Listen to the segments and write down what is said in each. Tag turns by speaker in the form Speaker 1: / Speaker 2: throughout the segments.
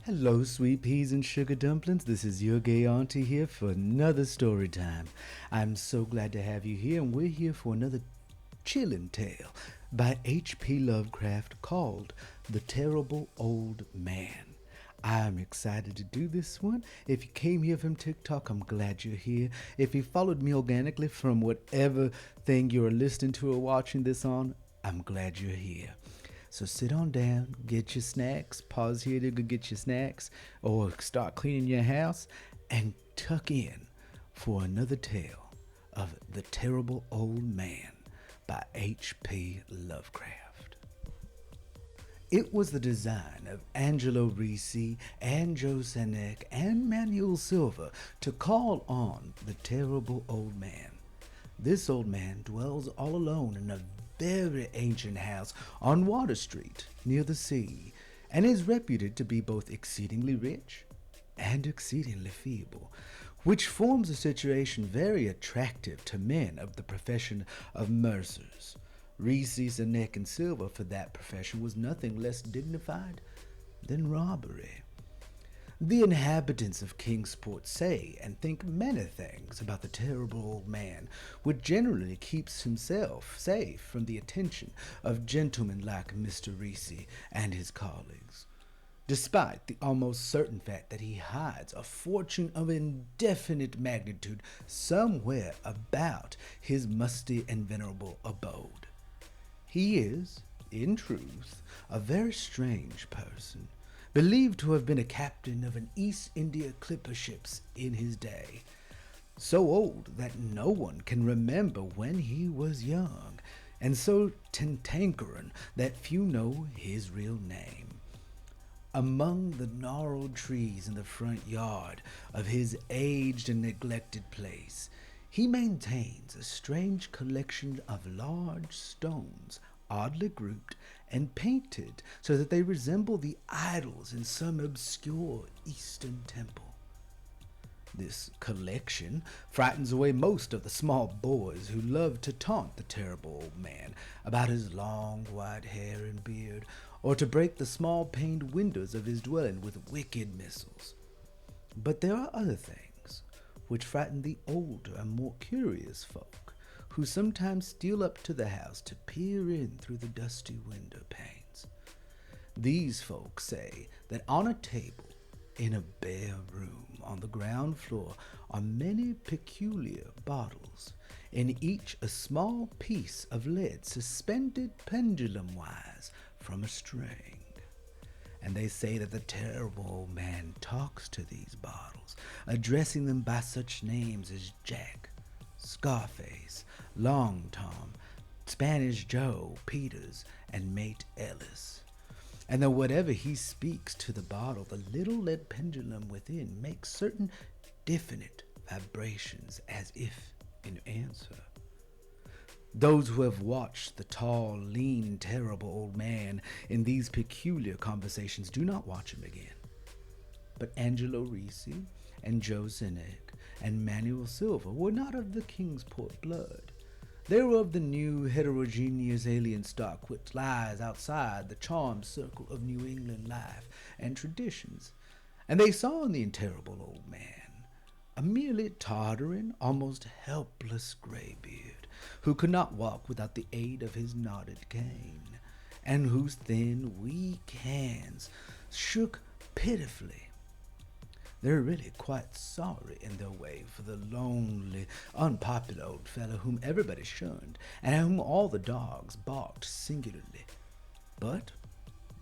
Speaker 1: Hello, sweet peas and sugar dumplings. This is your gay auntie here for another story time. I'm so glad to have you here, and we're here for another chilling tale by H.P. Lovecraft called The Terrible Old Man. I'm excited to do this one. If you came here from TikTok, I'm glad you're here. If you followed me organically from whatever thing you're listening to or watching this on, I'm glad you're here. So sit on down, get your snacks, pause here to go get your snacks, or start cleaning your house, and tuck in for another tale of The Terrible Old Man by H.P. Lovecraft. It was the design of Angelo Ricci and Joe Senek and Manuel Silva to call on the terrible old man. This old man dwells all alone in a very ancient house on Water Street near the sea, and is reputed to be both exceedingly rich and exceedingly feeble, which forms a situation very attractive to men of the profession of mercers. Ricci, Senek, and Silva for that profession was nothing less dignified than robbery. The inhabitants of Kingsport say and think many things about the terrible old man, which generally keeps himself safe from the attention of gentlemen like Mr. Ricci and his colleagues, despite the almost certain fact that he hides a fortune of indefinite magnitude somewhere about his musty and venerable abode. He is, in truth, a very strange person, believed to have been a captain of an East India clipper ships in his day, so old that no one can remember when he was young, and so cantankerous that few know his real name. Among the gnarled trees in the front yard of his aged and neglected place, he maintains a strange collection of large stones, oddly grouped and painted so that they resemble the idols in some obscure Eastern temple. This collection frightens away most of the small boys who love to taunt the terrible old man about his long white hair and beard, or to break the small paned windows of his dwelling with wicked missiles. But there are other things which frighten the older and more curious folk, who sometimes steal up to the house to peer in through the dusty window panes. These folk say that on a table in a bare room on the ground floor are many peculiar bottles, in each a small piece of lead suspended pendulum-wise from a string. And they say that the terrible old man talks to these bottles, addressing them by such names as Jack, Scarface, Long Tom, Spanish Joe, Peters, and Mate Ellis. And that whatever he speaks to the bottle, the little lead pendulum within makes certain definite vibrations as if in answer. Those who have watched the tall, lean, terrible old man in these peculiar conversations do not watch him again. But Angelo Ricci and Joe Senek and Manuel Silva were not of the Kingsport blood. They were of the new heterogeneous alien stock which lies outside the charmed circle of New England life and traditions, and they saw in the terrible old man a merely tottering, almost helpless graybeard, who could not walk without the aid of his knotted cane, and whose thin, weak hands shook pitifully. They were really quite sorry in their way for the lonely, unpopular old fellow whom everybody shunned, and at whom all the dogs barked singularly. But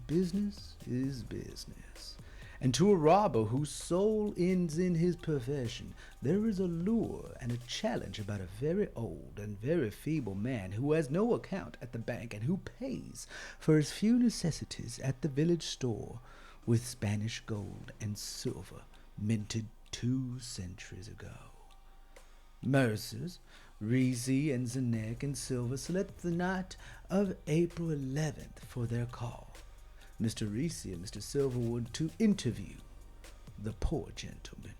Speaker 1: business is business, and to a robber whose soul ends in his profession, there is a lure and a challenge about a very old and very feeble man who has no account at the bank and who pays for his few necessities at the village store with Spanish gold and silver minted 2 centuries ago. Mercers, Ricci and Senek and Silva select the night of April 11th for their call. Mr. Ricci and Mr. Silva were to interview the poor gentleman,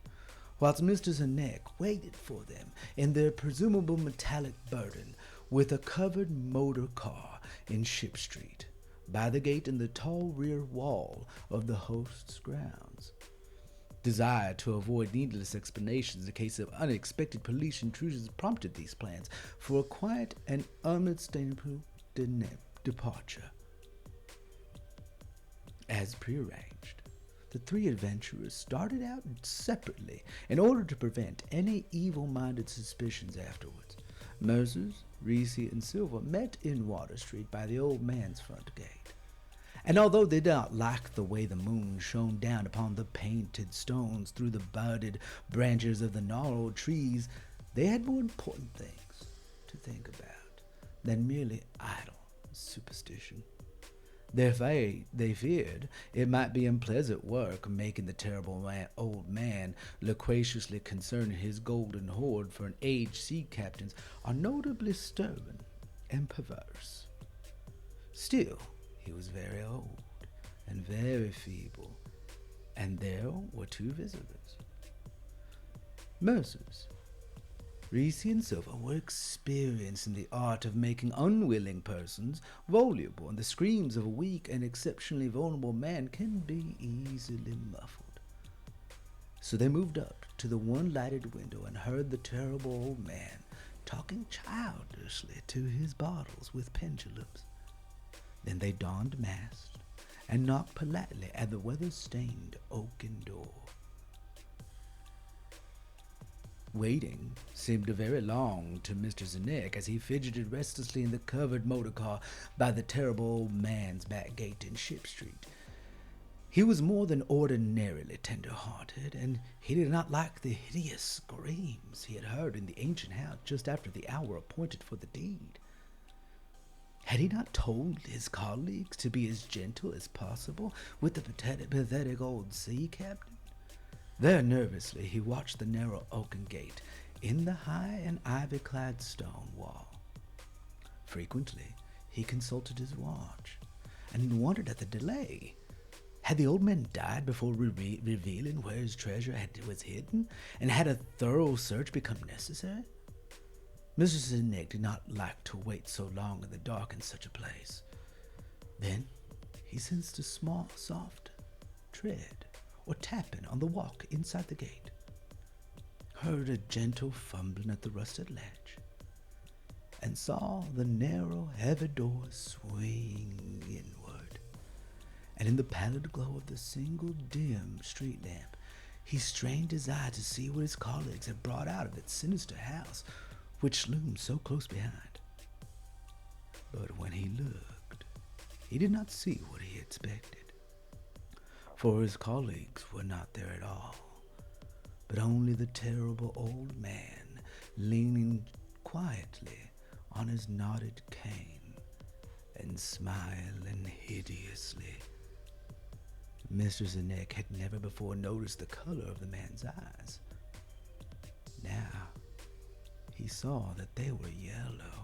Speaker 1: whilst Mr. Senek waited for them in their presumable metallic burden with a covered motor car in Ship Street, by the gate in the tall rear wall of the host's grounds. Desire to avoid needless explanations in case of unexpected police intrusions prompted these plans for a quiet and unmistakable departure. As prearranged, the three adventurers started out separately in order to prevent any evil-minded suspicions afterwards. Moses, Reese, and Silver met in Water Street by the old man's front gate. And although they did not like the way the moon shone down upon the painted stones through the budded branches of the gnarled trees, they had more important things to think about than merely idle superstition. They feared it might be unpleasant work making the terrible old man loquaciously concerning his golden hoard for an aged sea captains are notably stubborn and perverse. Still, he was very old and very feeble, and there were two visitors. Mercers, Reese and Silver were experienced in the art of making unwilling persons voluble, and the screams of a weak and exceptionally vulnerable man can be easily muffled. So they moved up to the one lighted window and heard the terrible old man talking childishly to his bottles with pendulums. Then they donned masks and knocked politely at the weather-stained oaken door. Waiting seemed very long to Mr. Zenek as he fidgeted restlessly in the covered motor car by the terrible old man's back gate in Ship Street. He was more than ordinarily tender-hearted, and he did not like the hideous screams he had heard in the ancient house just after the hour appointed for the deed. Had he not told his colleagues to be as gentle as possible with the pathetic old sea captain? Very nervously he watched the narrow oaken gate in the high and ivy-clad stone wall. Frequently he consulted his watch and wondered at the delay. Had the old man died before revealing where his treasure was hidden, and had a thorough search become necessary? Mr. Zenek did not like to wait so long in the dark in such a place. Then he sensed a small, soft tread or tapping on the walk inside the gate, heard a gentle fumbling at the rusted latch, and saw the narrow, heavy door swing inward. And in the pallid glow of the single dim street lamp, he strained his eye to see what his colleagues had brought out of its sinister house, which loomed so close behind. But when he looked, he did not see what he expected. For his colleagues were not there at all, but only the terrible old man leaning quietly on his knotted cane and smiling hideously. Mr. Zenek had never before noticed the color of the man's eyes. Now he saw that they were yellow.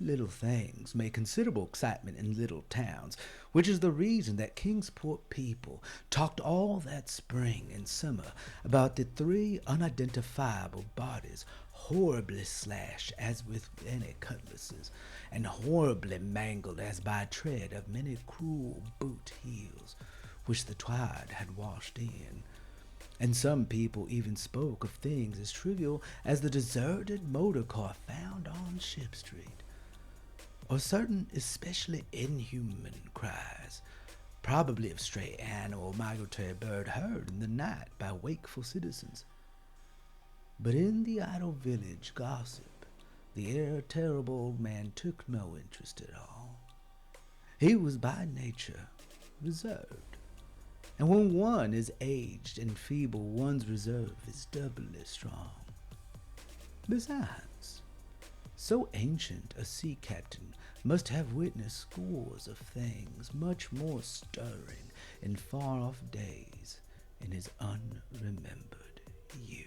Speaker 1: Little things make considerable excitement in little towns, which is the reason that Kingsport people talked all that spring and summer about the three unidentifiable bodies horribly slashed as with any cutlasses, and horribly mangled as by tread of many cruel boot heels, which the tide had washed in. And some people even spoke of things as trivial as the deserted motor car found on Ship Street, or certain especially inhuman cries, probably of stray animal or migratory bird heard in the night by wakeful citizens. But in the idle village gossip, the terrible old man took no interest at all. He was by nature reserved, and when one is aged and feeble, one's reserve is doubly strong. Besides, so ancient a sea captain must have witnessed scores of things much more stirring in far-off days in his unremembered youth.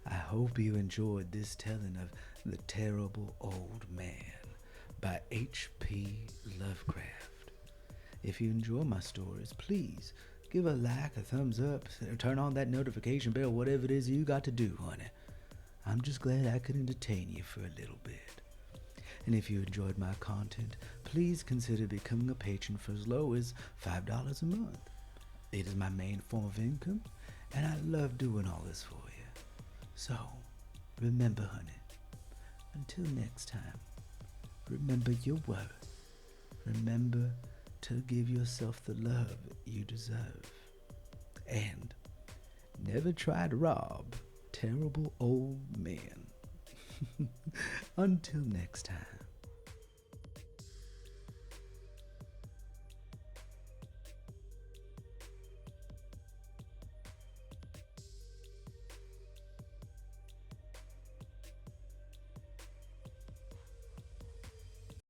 Speaker 1: I hope you enjoyed this telling of The Terrible Old Man by H.P. Lovecraft. If you enjoy my stories, please give a like, a thumbs up, or turn on that notification bell, whatever it is you got to do, honey. I'm just glad I could entertain you for a little bit. And if you enjoyed my content, please consider becoming a patron for as low as $5 a month. It is my main form of income, and I love doing all this for you. So, remember, honey, until next time, remember your worth. Remember to give yourself the love you deserve. And never try to rob terrible old men. Until next time.